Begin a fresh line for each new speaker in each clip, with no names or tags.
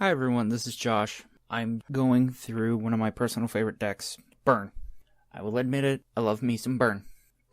Hi everyone, this is Josh. I'm going through one of my personal favorite decks, Burn. I will admit it, I love me some Burn.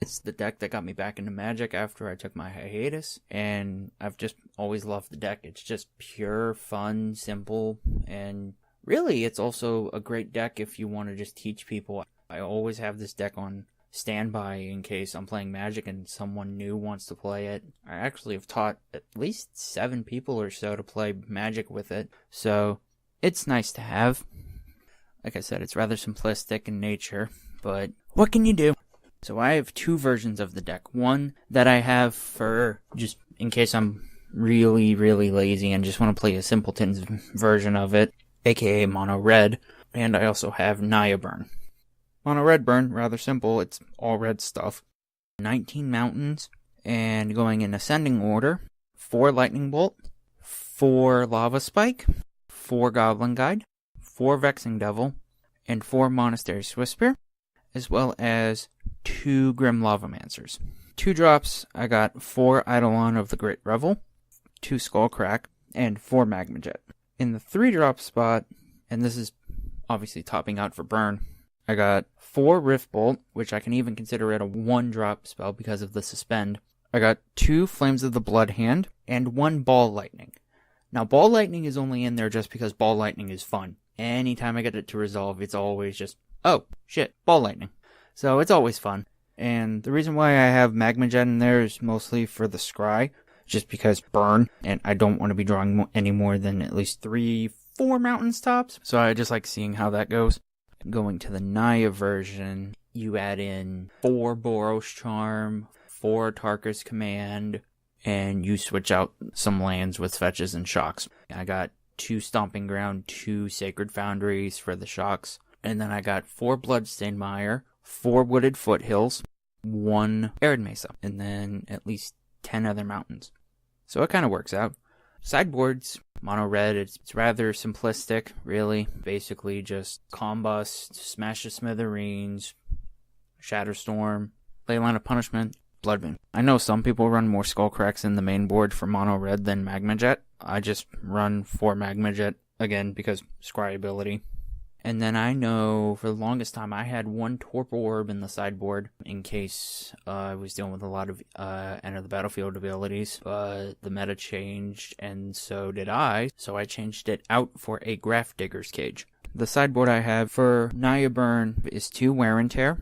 It's the deck that got me back into Magic after I took my hiatus, and I've just always loved the deck. It's just pure, fun, simple, and really it's also a great deck if you want to just teach people. I always have this deck on standby in case I'm playing Magic and someone new wants to play it. I actually have taught at least 7 people or so to play Magic with it, so it's nice to have. Like I said, it's rather simplistic in nature, but what can you do? So I have 2 versions of the deck. One that I have for just in case I'm really lazy and just want to play a simpleton's version of it, aka Mono Red, and I also have Naya Burn. Mono Red Burn, rather simple, it's all red stuff. 19 mountains, and going in ascending order, 4 Lightning Bolt, 4 Lava Spike, 4 Goblin Guide, 4 Vexing Devil, and 4 Monastery Swiftspear, as well as 2 Grim Lavamancers. 2 drops, I got 4 Eidolon of the Great Revel, 2 Skullcrack, and 4 Magma Jet. In the 3 drop spot, and this is obviously topping out for Burn, I got 4 Rift Bolt, which I can even consider it a 1-drop spell because of the suspend. I got 2 Flames of the Blood Hand, and 1 Ball Lightning. Now, Ball Lightning is only in there just because Ball Lightning is fun. Anytime I get it to resolve, it's always just, oh, shit, Ball Lightning. So it's always fun. And the reason why I have Magma Jet in there is mostly for the Scry, just because Burn, and I don't want to be drawing any more than at least 3-4 mountains tops. So I just like seeing how that goes. Going to the Naya version, you add in 4 Boros Charm, 4 Tarkus Command, and you switch out some lands with fetches and shocks. I got 2 Stomping Ground, 2 Sacred Foundries for the shocks, and then I got 4 Bloodstained Mire, 4 Wooded Foothills, 1 Arid Mesa, and then at least 10 other mountains. So it kind of works out. Sideboards, Mono Red, it's rather simplistic, really. Basically just Combust, Smash the Smithereens, Shatterstorm, Leyline of Punishment, Blood Moon. I know some people run more Skullcracks in the main board for Mono Red than Magma Jet. I just run 4 Magma Jet, again, because Scry ability. And then I know for the longest time I had 1 Torpor Orb in the sideboard in case I was dealing with a lot of Enter the Battlefield abilities. But the meta changed and so did I. So I changed it out for a Grafdigger's Cage. The sideboard I have for Naya Burn is 2 Wear and Tear,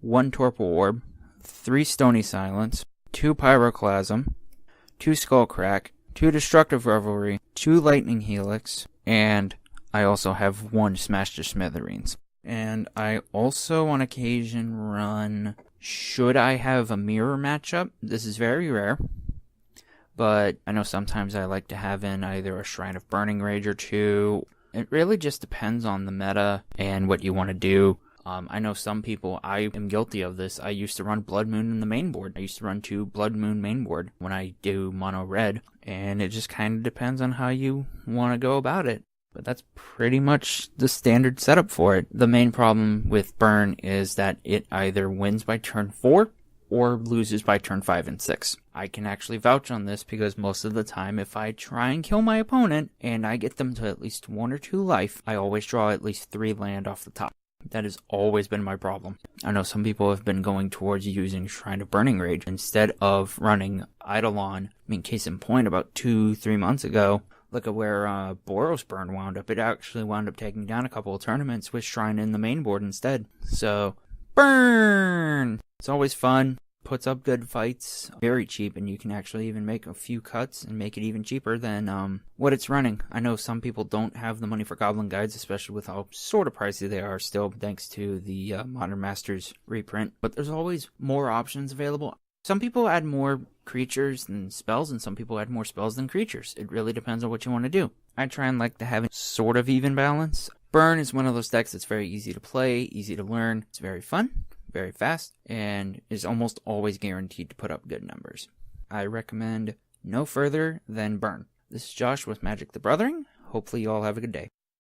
1 Torpor Orb, 3 Stony Silence, 2 Pyroclasm, 2 Skullcrack, 2 Destructive Revelry, 2 Lightning Helix, and I also have 1 Smash to Smithereens. And I also on occasion run, should I have a mirror matchup? This is very rare, but I know sometimes I like to have in either a Shrine of Burning Rage or 2. It really just depends on the meta and what you want to do. I know some people, I am guilty of this. I used to run Blood Moon in the main board. I used to run 2 Blood Moon main board when I do Mono Red. And it just kind of depends on how you want to go about it. But that's pretty much the standard setup for it. The main problem with Burn is that it either wins by turn 4 or loses by turn 5 and 6. I can actually vouch on this because most of the time if I try and kill my opponent and I get them to at least 1 or 2 life, I always draw at least 3 land off the top. That has always been my problem. I know some people have been going towards using Shrine of Burning Rage instead of running Eidolon. I mean, case in point, about 2-3 months ago, look at where Boros Burn wound up. It actually wound up taking down a couple of tournaments with Shrine in the main board instead. So, Burn! It's always fun. Puts up good fights. Very cheap, and you can actually even make a few cuts and make it even cheaper than what it's running. I know some people don't have the money for Goblin Guides, especially with how sort of pricey they are still, thanks to the Modern Masters reprint. But there's always more options available. Some people add more creatures than spells, and some people add more spells than creatures. It really depends on what you want to do. I try and like to have a sort of even balance. Burn is one of those decks that's very easy to play, easy to learn. It's very fun, very fast, and is almost always guaranteed to put up good numbers. I recommend no further than Burn. This is Josh with Magic the Brothering. Hopefully you all have a good day.